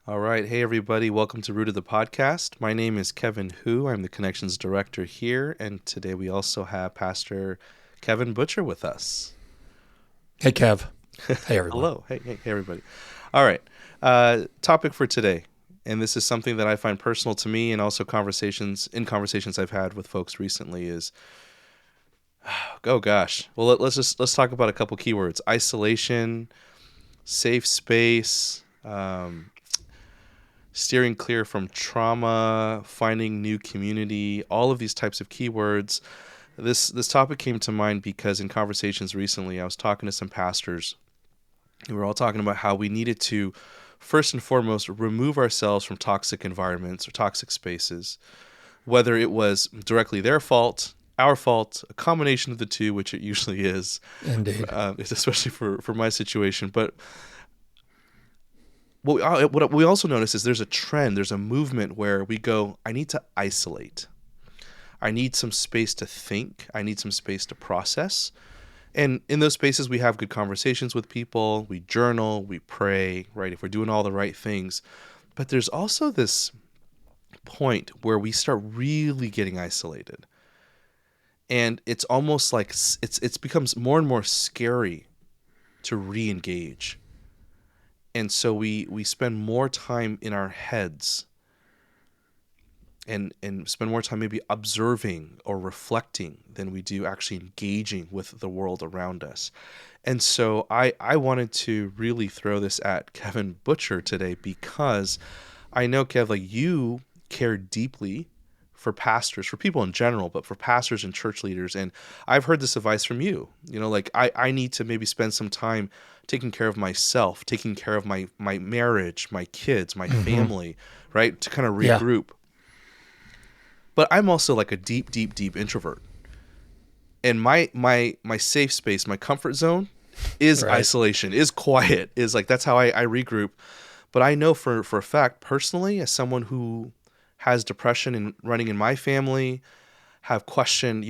All right. Hey, everybody. Welcome to Root of the Podcast. My name is Kevin Hu. I'm the Connections Director here. And today we also have Pastor Kevin Butcher with us. Hey, Kev. Hey, everyone. Hello. Hey, everybody. All right. Topic for today. And this is something that I find personal to me and also conversations I've had with folks recently is, oh gosh. Well, let's talk about a couple keywords. Isolation, safe space, steering clear from trauma, finding new community, all of these types of keywords. This topic came to mind because in conversations recently, I was talking to some pastors. We were all talking about how we needed to first and foremost remove ourselves from toxic environments or toxic spaces, whether it was directly their fault, our fault, a combination of the two, which it usually is, Indeed. especially for my situation. But what we also notice is there's a trend, there's a movement where we go, I need to isolate. I need some space to think. I need some space to process. And in those spaces, we have good conversations with people. We journal, we pray, right? If we're doing all the right things. But there's also this point where we start really getting isolated. And it's almost like it's becomes more and more scary to re-engage. And so we spend more time in our heads and spend more time maybe observing or reflecting than we do actually engaging with the world around us. And so I wanted to really throw this at Kevin Butcher today because I know, Kev, like you care deeply for pastors, for people in general, but for pastors and church leaders. And I've heard this advice from you. Like I need to maybe spend some time taking care of myself, taking care of my marriage, my kids, my Hmm. family, right? To kind of Yeah. regroup. But I'm also like a deep introvert. And my safe space, my comfort zone is Right. isolation, is quiet, is like that's how I regroup. But I know for a fact, personally, as someone who has depression and running in my family, have questioned,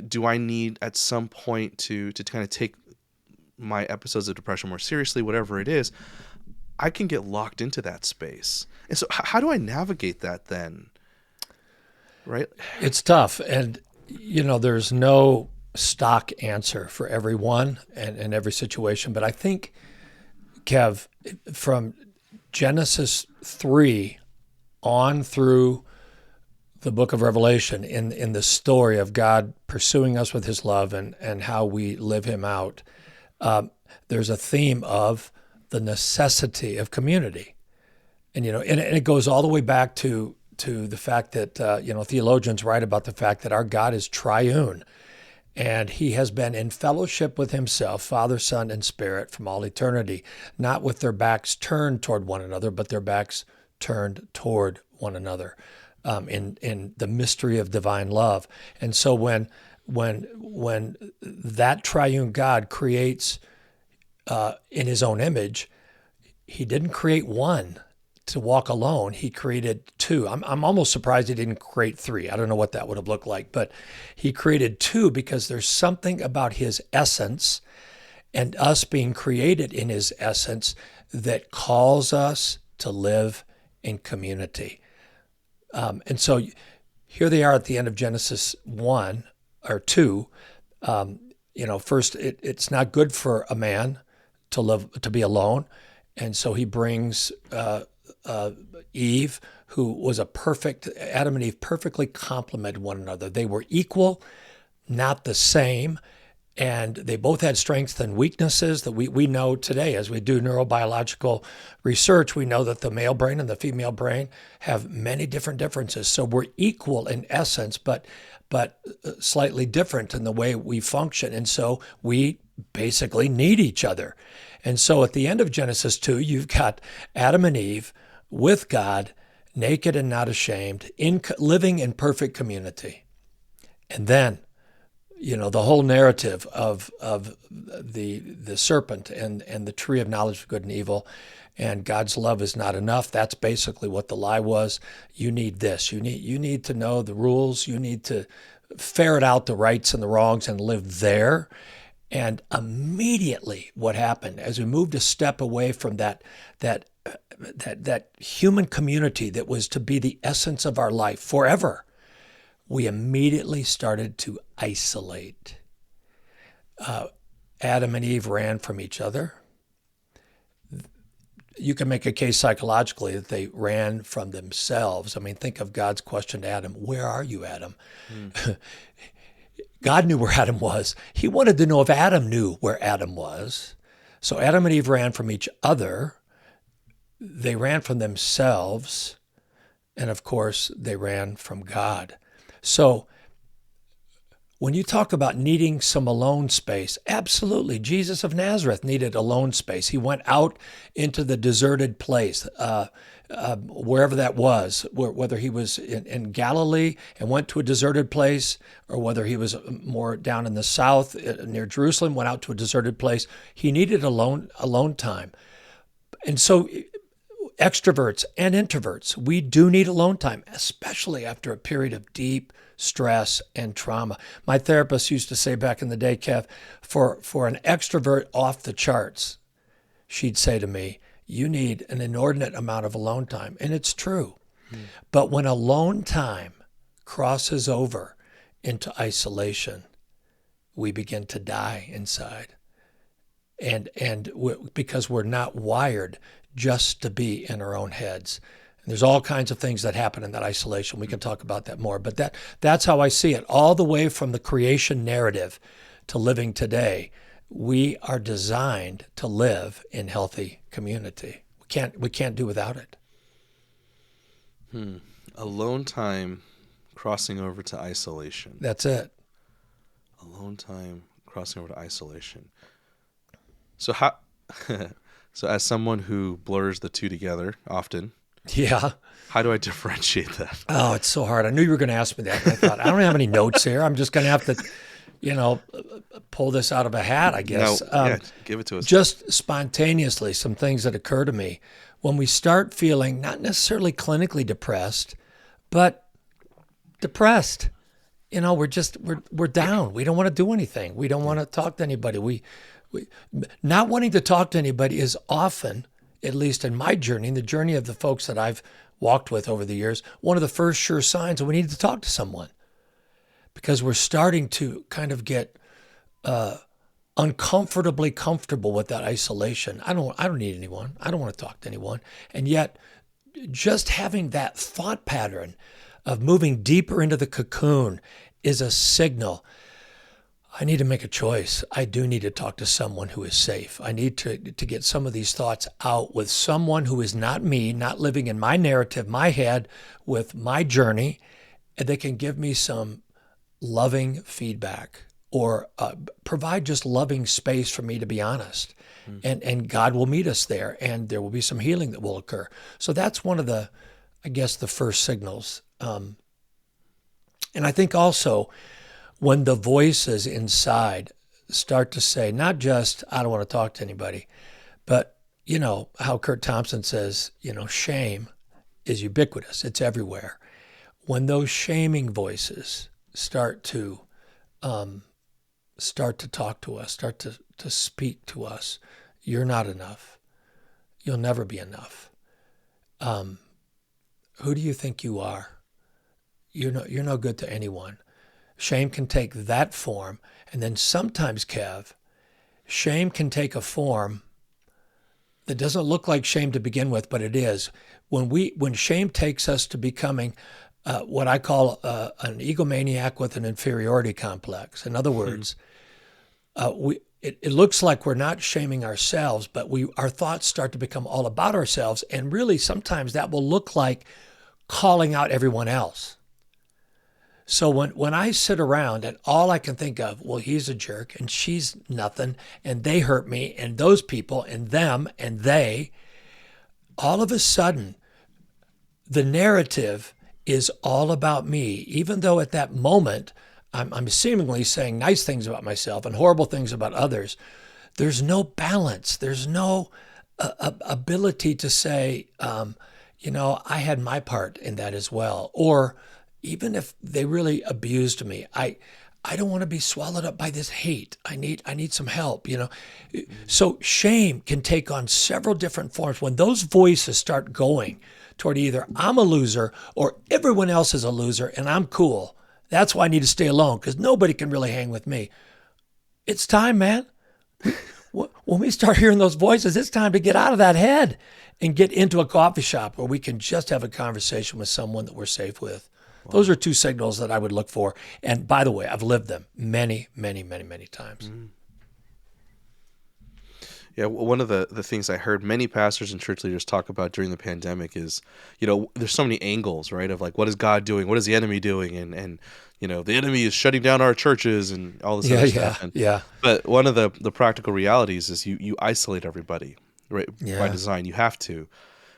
do I need at some point to kind of take my episodes of depression more seriously, whatever it is, I can get locked into that space. And so how do I navigate that then? Right? It's tough. And, there's no stock answer for everyone and every situation. But I think, Kev, from Genesis 3 on through the book of Revelation, in the story of God pursuing us with his love and how we live him out, there's a theme of the necessity of community. And it goes all the way back to the fact that theologians write about the fact that our God is triune, and he has been in fellowship with himself, Father, Son, and Spirit, from all eternity, not with their backs turned toward one another, but their backs turned toward one another, in the mystery of divine love. And so when that triune God creates in his own image, he didn't create one to walk alone. He created two. I'm almost surprised he didn't create three. I don't know what that would have looked like, but he created two because there's something about his essence and us being created in his essence that calls us to live in community. And so here they are at the end of Genesis 1 or 2. First, it's not good for a man to be alone. And so he brings Eve, who was Adam and Eve perfectly complemented one another. They were equal, not the same. And they both had strengths and weaknesses that we know today. As we do neurobiological research, we know that the male brain and the female brain have many different differences. So we're equal in essence, but slightly different in the way we function. And so we basically need each other. And so at the end of Genesis 2, you've got Adam and Eve with God, naked and not ashamed, living in perfect community. And then, the whole narrative of the serpent and the tree of knowledge of good and evil, and God's love is not enough. That's basically what the lie was. You need this. You need to know the rules. You need to ferret out the rights and the wrongs and live there. And immediately what happened as we moved a step away from that that human community that was to be the essence of our life forever, we immediately started to isolate. Adam and Eve ran from each other. You can make a case psychologically that they ran from themselves. I mean, think of God's question to Adam, where are you, Adam? God knew where Adam was. He wanted to know if Adam knew where Adam was. So Adam and Eve ran from each other. They ran from themselves. And of course, they ran from God. So when you talk about needing some alone space, absolutely. Jesus of Nazareth needed alone space. He went out into the deserted place, wherever that was, whether he was in Galilee and went to a deserted place, or whether he was more down in the south near Jerusalem, went out to a deserted place. He needed alone time. And so extroverts and introverts, we do need alone time, especially after a period of deep stress and trauma. My therapist used to say back in the day, Kev, for an extrovert off the charts, she'd say to me, you need an inordinate amount of alone time. And it's true. But when alone time crosses over into isolation, we begin to die inside. Because we're not wired just to be in our own heads. And there's all kinds of things that happen in that isolation. We can talk about that more. But that's how I see it. All the way from the creation narrative to living today, we are designed to live in healthy community. We can't do without it. Alone time crossing over to isolation. That's it. Alone time crossing over to isolation. So how so as someone who blurs the two together often, yeah, how do I differentiate that? Oh, it's so hard. I knew you were going to ask me that. I thought, I don't have any notes here. I'm just going to have to, pull this out of a hat, I guess. No, give it to us. Just spontaneously, some things that occur to me. When we start feeling not necessarily clinically depressed, but depressed, we're down. We don't want to do anything. We don't want to talk to anybody. We not wanting to talk to anybody is often, at least in my journey, in the journey of the folks that I've walked with over the years, one of the first sure signs that we need to talk to someone, because we're starting to kind of get uncomfortably comfortable with that isolation. I don't need anyone. I don't want to talk to anyone. And yet, just having that thought pattern of moving deeper into the cocoon is a signal. I need to make a choice. I do need to talk to someone who is safe. I need to get some of these thoughts out with someone who is not me, not living in my narrative, my head, with my journey, and they can give me some loving feedback or provide just loving space for me to be honest. And God will meet us there, and there will be some healing that will occur. So that's one of the first signals. And I think also, when the voices inside start to say, not just, I don't want to talk to anybody, but, how Kurt Thompson says, shame is ubiquitous. It's everywhere. When those shaming voices start to talk to us, start to speak to us, you're not enough. You'll never be enough. Who do you think you are? You're no good to anyone. Shame can take that form. And then sometimes, Kev, shame can take a form that doesn't look like shame to begin with, but it is. When shame takes us to becoming what I call an egomaniac with an inferiority complex. In other words, it looks like we're not shaming ourselves, but our thoughts start to become all about ourselves. And really, sometimes that will look like calling out everyone else. So when I sit around and all I can think of, well, he's a jerk and she's nothing and they hurt me and those people and them and they, all of a sudden, the narrative is all about me, even though at that moment I'm seemingly saying nice things about myself and horrible things about others. There's no balance. There's no ability to say, I had my part in that as well. Or even if they really abused me, I I don't want to be swallowed up by this hate. I need some help, you know. So shame can take on several different forms. When those voices start going toward either I'm a loser or everyone else is a loser and I'm cool, that's why I need to stay alone because nobody can really hang with me. It's time, man. When we start hearing those voices, it's time to get out of that head and get into a coffee shop where we can just have a conversation with someone that we're safe with. Wow. Those are two signals that I would look for. And by the way, I've lived them many, many, many, many times. Mm-hmm. Yeah, one of the things I heard many pastors and church leaders talk about during the pandemic is, there's so many angles, right? Of like, what is God doing? What is the enemy doing? And the enemy is shutting down our churches and all this other stuff. Yeah. But one of the practical realities is you isolate everybody, right? Yeah. By design, you have to.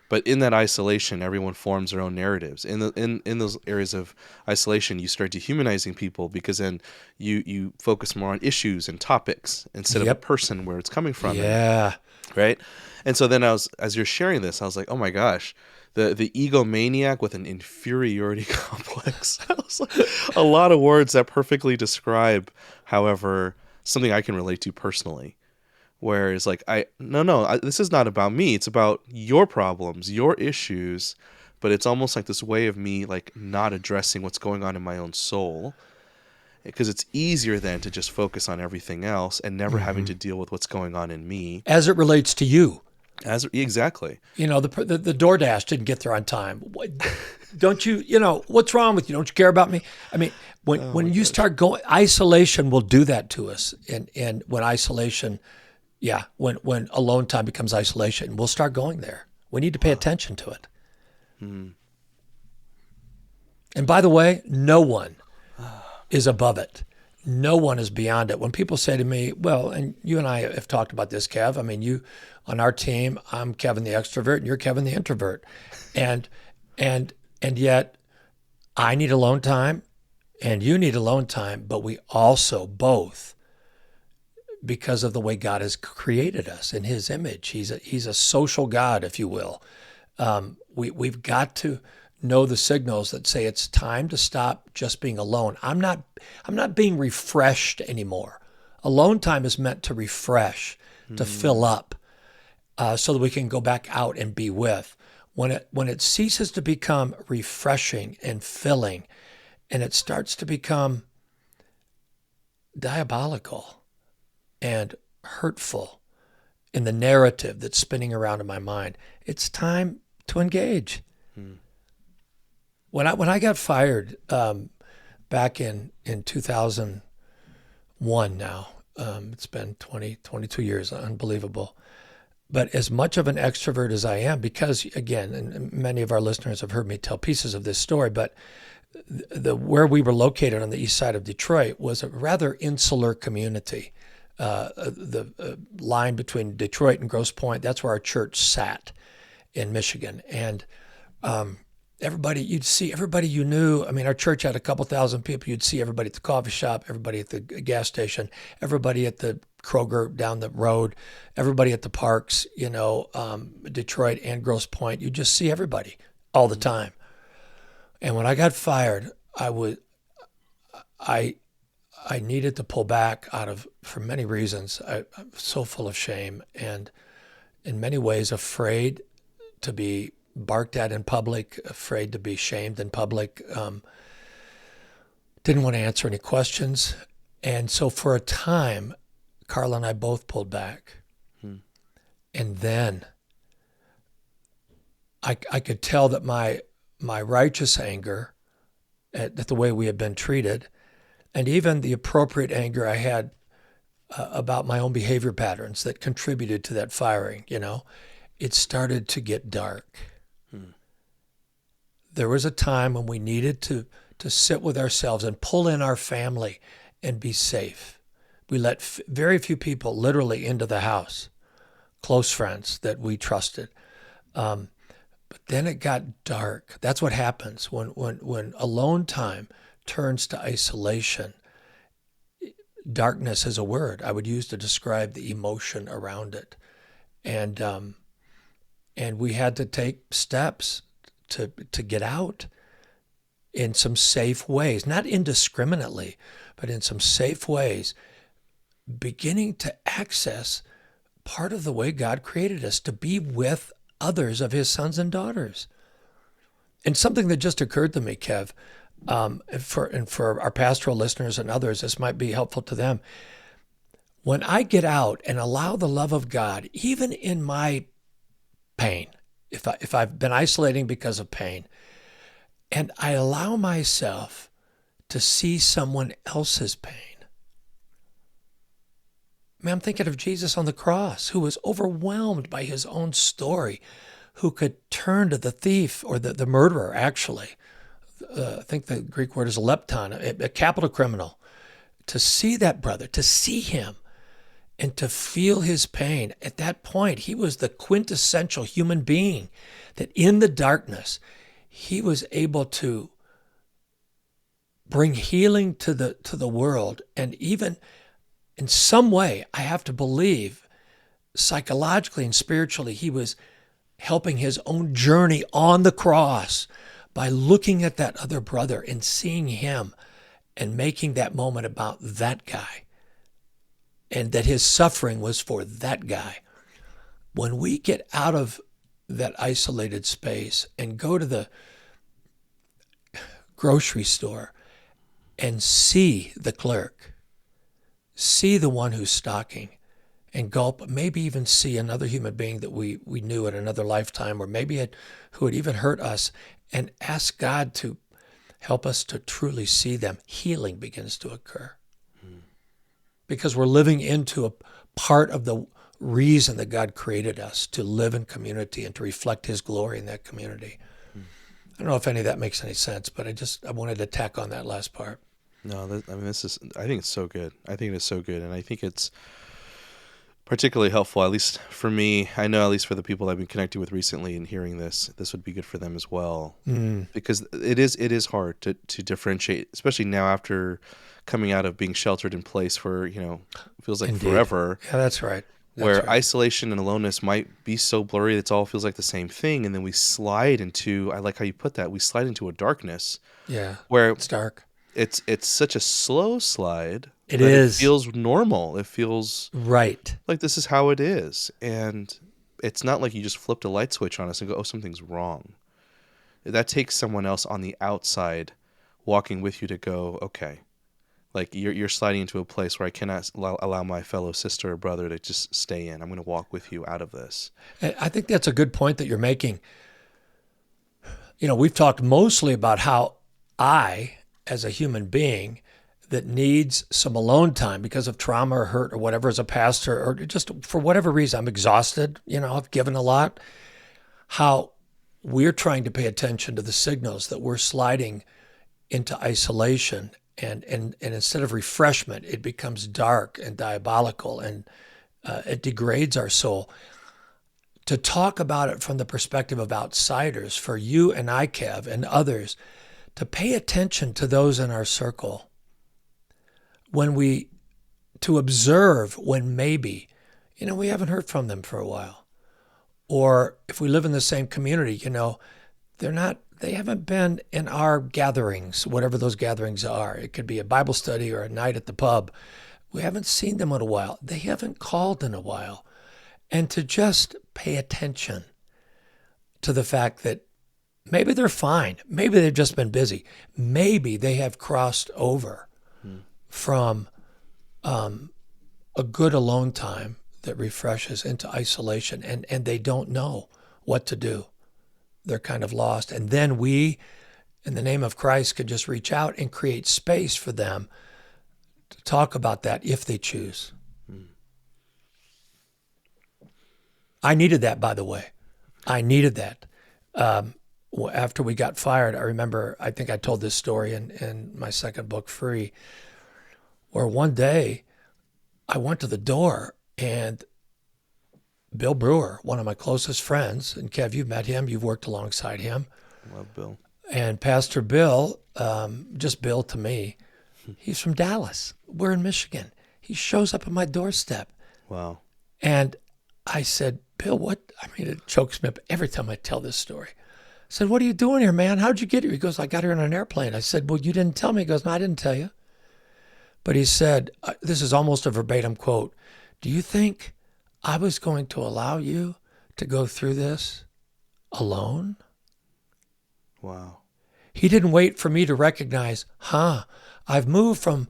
But in that isolation, everyone forms their own narratives. In those areas of isolation, you start dehumanizing people because then you focus more on issues and topics instead of a person where it's coming from. Yeah. Right? And so then as you're sharing this, I was like, oh my gosh, the egomaniac with an inferiority complex. I was like, a lot of words that perfectly describe, however, something I can relate to personally. Where it's like, this is not about me. It's about your problems, your issues. But it's almost like this way of me like not addressing what's going on in my own soul. Because it's easier then to just focus on everything else and never having to deal with what's going on in me. As it relates to you. Exactly. The DoorDash didn't get there on time. Don't you, what's wrong with you? Don't you care about me? I mean, when you start going, isolation will do that to us. And when isolation... Yeah, when alone time becomes isolation, we'll start going there. We need to pay attention to it. Mm. And by the way, no one is above it. No one is beyond it. When people say to me, well, and you and I have talked about this, Kev. I mean, you on our team, I'm Kevin the extrovert, and you're Kevin the introvert, and yet I need alone time, and you need alone time, but we also both. Because of the way God has created us in His image, He's a social God, if you will. We've got to know the signals that say it's time to stop just being alone. I'm not being refreshed anymore. Alone time is meant to refresh, to fill up, so that we can go back out and be with. When it ceases to become refreshing and filling, and it starts to become diabolical and hurtful in the narrative that's spinning around in my mind, it's time to engage. When I got fired back in 2001 now, it's been 22 years, unbelievable. But as much of an extrovert as I am, because again, and many of our listeners have heard me tell pieces of this story, but where we were located on the east side of Detroit was a rather insular community. The line between Detroit and Grosse Pointe, that's where our church sat in Michigan. And you'd see everybody you knew. I mean, our church had a couple thousand people. You'd see everybody at the coffee shop, everybody at the gas station, everybody at the Kroger down the road, everybody at the parks, Detroit and Grosse Pointe. You just see everybody all the time. And when I got fired, I needed to pull back for many reasons. I'm so full of shame and in many ways afraid to be barked at in public, afraid to be shamed in public, didn't want to answer any questions. And so for a time, Carla and I both pulled back. And then I could tell that my righteous anger at the way we had been treated, and even the appropriate anger I had about my own behavior patterns that contributed to that firing, it started to get dark. There was a time when we needed to sit with ourselves and pull in our family and be safe. We let very few people literally into the house, close friends that we trusted. But then it got dark. That's what happens when alone time turns to isolation. Darkness is a word I would use to describe the emotion around it. And we had to take steps to get out. in some safe ways, not indiscriminately, but in some safe ways, beginning to access part of the way God created us to be with others of his sons and daughters. And something that just occurred to me, Kev, for our pastoral listeners and others, this might be helpful to them. When I get out and allow the love of God, even in my pain, if I've been isolating because of pain, and I allow myself to see someone else's pain. Man, I'm thinking of Jesus on the cross, who was overwhelmed by his own story, who could turn to the thief or the murderer, actually. I think the Greek word is lepton, a capital criminal. To see that brother, to see him, and to feel his pain. At that point, he was the quintessential human being that in the darkness, he was able to bring healing to the world. And even in some way, I have to believe, psychologically and spiritually, he was helping his own journey on the cross by looking at that other brother and seeing him and making that moment about that guy, and that his suffering was for that guy. When we get out of that isolated space and go to the grocery store and see the clerk, see the one who's stocking, and gulp, maybe even see another human being that we knew in another lifetime, or maybe who had even hurt us, and ask God to help us to truly see them, healing begins to occur. Because we're living into a part of the reason that God created us, to live in community and to reflect his glory in that community. I don't know if any of that makes any sense, but I wanted to tack on that last part. No, I think it's so good. I think it's so good. And I think it's particularly helpful, at least for me. I know, at least for the people I've been connecting with recently and hearing this would be good for them as well. Because it is hard to differentiate, especially now after coming out of being sheltered in place for, feels like Indeed. Forever. Yeah, that's right. Where isolation and aloneness might be so blurry, it all feels like the same thing. And then we slide into, I like how you put that, we slide into a darkness. Yeah, where it's dark. It's such a slow slide. It is. It feels normal. It feels right, like this is how it is. And it's not like you just flipped a light switch on us and go, oh, something's wrong. That takes someone else on the outside walking with you to go, okay, like you're sliding into a place where I cannot allow my fellow sister or brother to just stay in. I'm going to walk with you out of this. I think that's a good point that you're making. We've talked mostly about how I, as a human being that needs some alone time because of trauma or hurt or whatever, as a pastor, or just for whatever reason, I'm exhausted, I've given a lot, how we're trying to pay attention to the signals that we're sliding into isolation. And instead of refreshment, it becomes dark and diabolical, and it degrades our soul. To talk about it from the perspective of outsiders, for you and I, Kev, and others, to pay attention to those in our circle, to observe when maybe, we haven't heard from them for a while. Or if we live in the same community, they haven't been in our gatherings, whatever those gatherings are. It could be a Bible study or a night at the pub. We haven't seen them in a while. They haven't called in a while. And to just pay attention to the fact that maybe they're fine. Maybe they've just been busy. Maybe they have crossed over from a good alone time that refreshes into isolation, and they don't know what to do. They're kind of lost. And then we, in the name of Christ, could just reach out and create space for them to talk about that if they choose. I needed that, by the way. I needed that. After we got fired, I remember, I think I told this story in my second book, Free, where one day I went to the door and Bill Brewer, one of my closest friends, and Kev, you've met him, you've worked alongside him. Love Bill. And Pastor Bill, just Bill to me, he's from Dallas. We're in Michigan. He shows up at my doorstep. Wow. And I said, Bill, it chokes me up every time I tell this story. I said, "What are you doing here, man? How'd you get here?" He goes, "I got here on an airplane." I said, "Well, you didn't tell me." He goes, "No, I didn't tell you." But he said, this is almost a verbatim quote, "Do you think I was going to allow you to go through this alone?" Wow. He didn't wait for me to recognize, I've moved from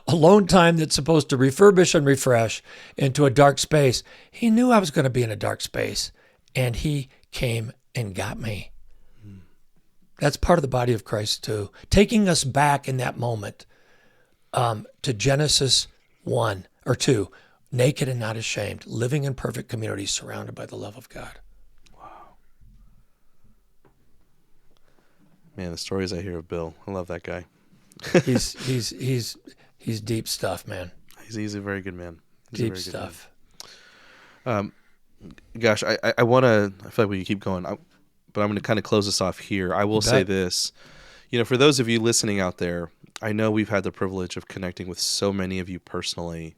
alone time that's supposed to refurbish and refresh into a dark space. He knew I was going to be in a dark space, and he came and got me. That's part of the body of Christ too. Taking us back in that moment to Genesis 1 or 2, naked and not ashamed, living in perfect community, surrounded by the love of God. Man, the stories I hear of Bill, I love that guy. He's deep stuff, man. He's a very good man. Deep stuff. Gosh, I want to. I feel like we can keep going, but I'm going to kind of close this off here. I will say this, for those of you listening out there, I know we've had the privilege of connecting with so many of you personally,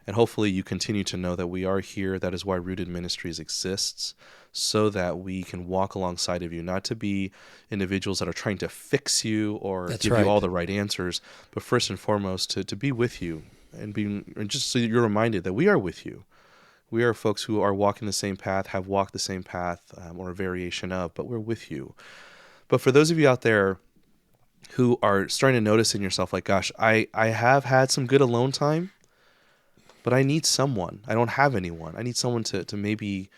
and hopefully you continue to know that we are here. That is why Rooted Ministries exists, so that we can walk alongside of you, not to be individuals that are trying to fix you or give you all the right answers, but first and foremost to be with you and just so you're reminded that we are with you. We are folks who are walking the same path, have walked the same path, or a variation of, but we're with you. But for those of you out there who are starting to notice in yourself, like, gosh, I have had some good alone time, but I need someone. I don't have anyone. I need someone to maybe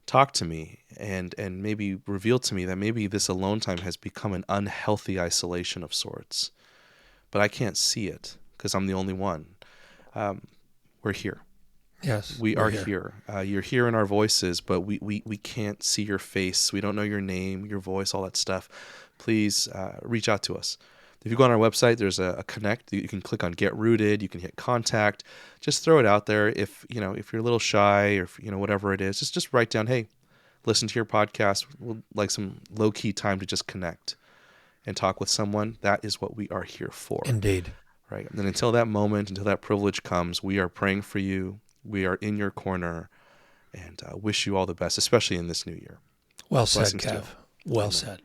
talk to me and maybe reveal to me that maybe this alone time has become an unhealthy isolation of sorts. But I can't see it because I'm the only one. We're here. Yes, we are here. You're hearing our voices, but we can't see your face. We don't know your name, your voice, all that stuff. Please reach out to us. If you go on our website, there's a connect. You can click on Get Rooted. You can hit contact. Just throw it out there. If you're a little shy or whatever it is, just write down, hey, listen to your podcast. We'd like some low key time to just connect and talk with someone. That is what we are here for. Indeed. Right. And until that moment, until that privilege comes, we are praying for you. We are in your corner, and wish you all the best, especially in this new year. Well said, Kev. Well said.